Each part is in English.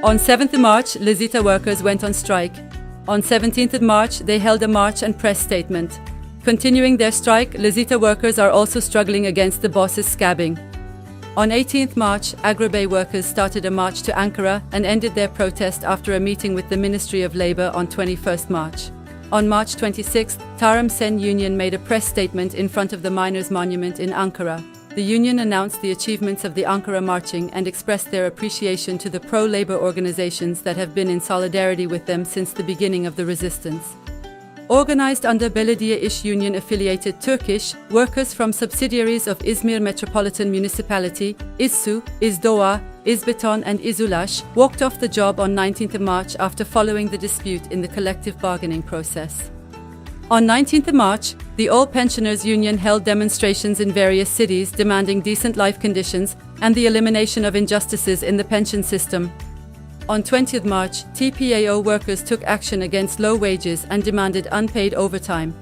On 7th March, Lazita workers went on strike. On 17th March, they held a march and press statement. Continuing their strike, Lazita workers are also struggling against the boss's scabbing. On 18th March, Agrabey workers started a march to Ankara and ended their protest after a meeting with the Ministry of Labour on 21st March. On March 26th, Tarım Sen Union made a press statement in front of the Miners' Monument in Ankara. The union announced the achievements of the Ankara marching and expressed their appreciation to the pro-labor organizations that have been in solidarity with them since the beginning of the resistance. Organized under Belediye İş Union-affiliated Turkish, workers from subsidiaries of Izmir Metropolitan Municipality, İzSu, İzDoğa, İzBeton and İzUlaş, walked off the job on 19th March after following the dispute in the collective bargaining process. On 19th March, the All Pensioners Union held demonstrations in various cities demanding decent life conditions and the elimination of injustices in the pension system. On 20th March, TPAO workers took action against low wages and demanded unpaid overtime.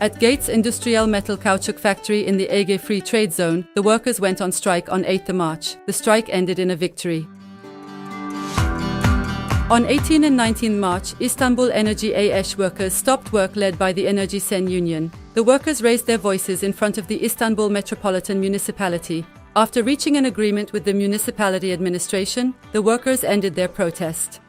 At Gates Industrial Metal Caoutchouc Factory in the Ege Free Trade Zone, the workers went on strike on 8th March. The strike ended in a victory. On 18 and 19 March, Istanbul Energy AES workers stopped work led by the Energy Sen Union. The workers raised their voices in front of the Istanbul Metropolitan Municipality. After reaching an agreement with the municipality administration, the workers ended their protest.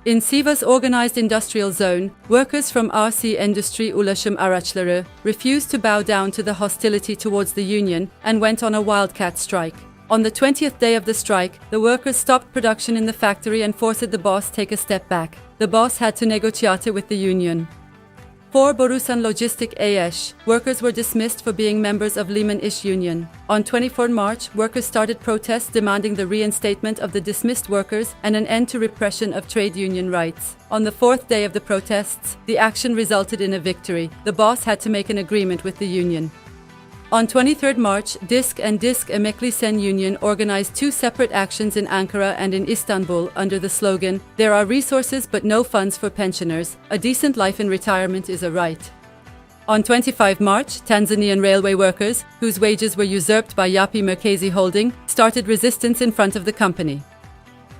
In Sivas Organized Industrial Zone, workers from RC Endüstri Ulaşım Araçları refused to bow down to the hostility towards the union and went on a wildcat strike. On the 20th day of the strike, the workers stopped production in the factory and forced the boss take a step back. The boss had to negotiate with the union. For Borusan Logistik AES, workers were dismissed for being members of Liman İş Union. On 24 March, workers started protests demanding the reinstatement of the dismissed workers and an end to repression of trade union rights. On the fourth day of the protests, the action resulted in a victory. The boss had to make an agreement with the union. On 23 March, DİSK and DİSK Emekli Sen Union organized two separate actions in Ankara and in Istanbul under the slogan, "There are resources but no funds for pensioners. A decent life in retirement is a right." On 25 March, Tanzanian railway workers, whose wages were usurped by Yapi Merkezi Holding, started resistance in front of the company.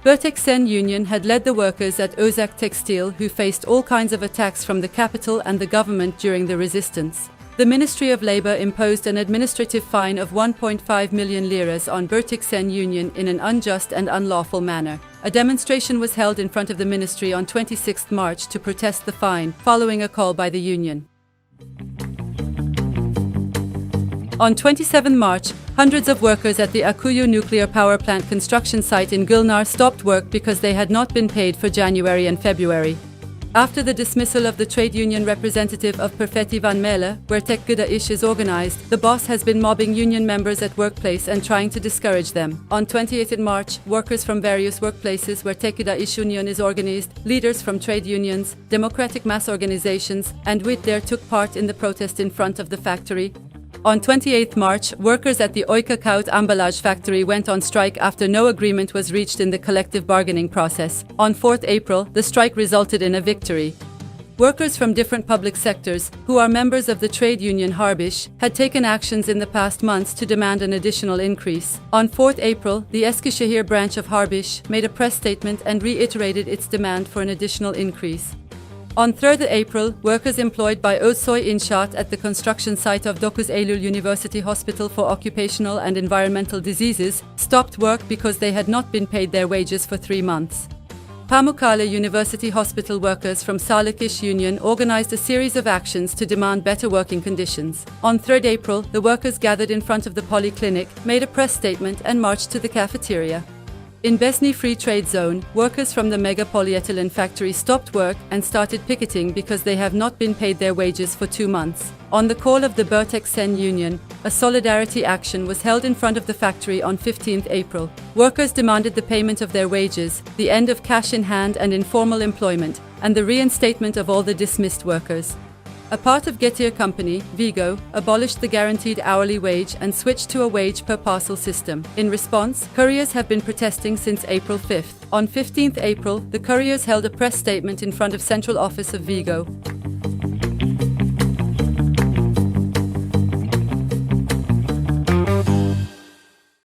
Bertek Sen Union had led the workers at Özak Tekstil, who faced all kinds of attacks from the capital and the government during the resistance. The Ministry of Labour imposed an administrative fine of 1.5 million liras on Bertek Sen Union in an unjust and unlawful manner. A demonstration was held in front of the ministry on 26 March to protest the fine, following a call by the union. On 27 March, hundreds of workers at the Akuyu nuclear power plant construction site in Gülnar stopped work because they had not been paid for January and February. After the dismissal of the trade union representative of Perfetti Van Mele, where Tek Gıda İş is organized, the boss has been mobbing union members at workplace and trying to discourage them. On 28 March, workers from various workplaces where Tek Gıda İş Union is organized, leaders from trade unions, democratic mass organizations, and WİTDER took part in the protest in front of the factory. On 28 March, workers at the Oyka Kağıt Ambalaj factory went on strike after no agreement was reached in the collective bargaining process. On 4th April, the strike resulted in a victory. Workers from different public sectors, who are members of the trade union Harbiş, had taken actions in the past months to demand an additional increase. On 4th April, the Eskişehir branch of Harbiş made a press statement and reiterated its demand for an additional increase. On 3rd April, workers employed by Özsoy İnşaat at the construction site of 9 Eylül University Hospital for Occupational and Environmental Diseases stopped work because they had not been paid their wages for 3 months. Pamukkale University Hospital workers from Sağlık İş Union organized a series of actions to demand better working conditions. On 3rd April, the workers gathered in front of the polyclinic, made a press statement and marched to the cafeteria. In Besni Free Trade Zone, workers from the mega polyethylene factory stopped work and started picketing because they have not been paid their wages for 2 months. On the call of the Bertek Sen Union, a solidarity action was held in front of the factory on 15 April. Workers demanded the payment of their wages, the end of cash in hand and informal employment, and the reinstatement of all the dismissed workers. A part of Getir Company, Vigo, abolished the guaranteed hourly wage and switched to a wage per parcel system. In response, couriers have been protesting since April 5th. On 15th April, the couriers held a press statement in front of central office of Vigo.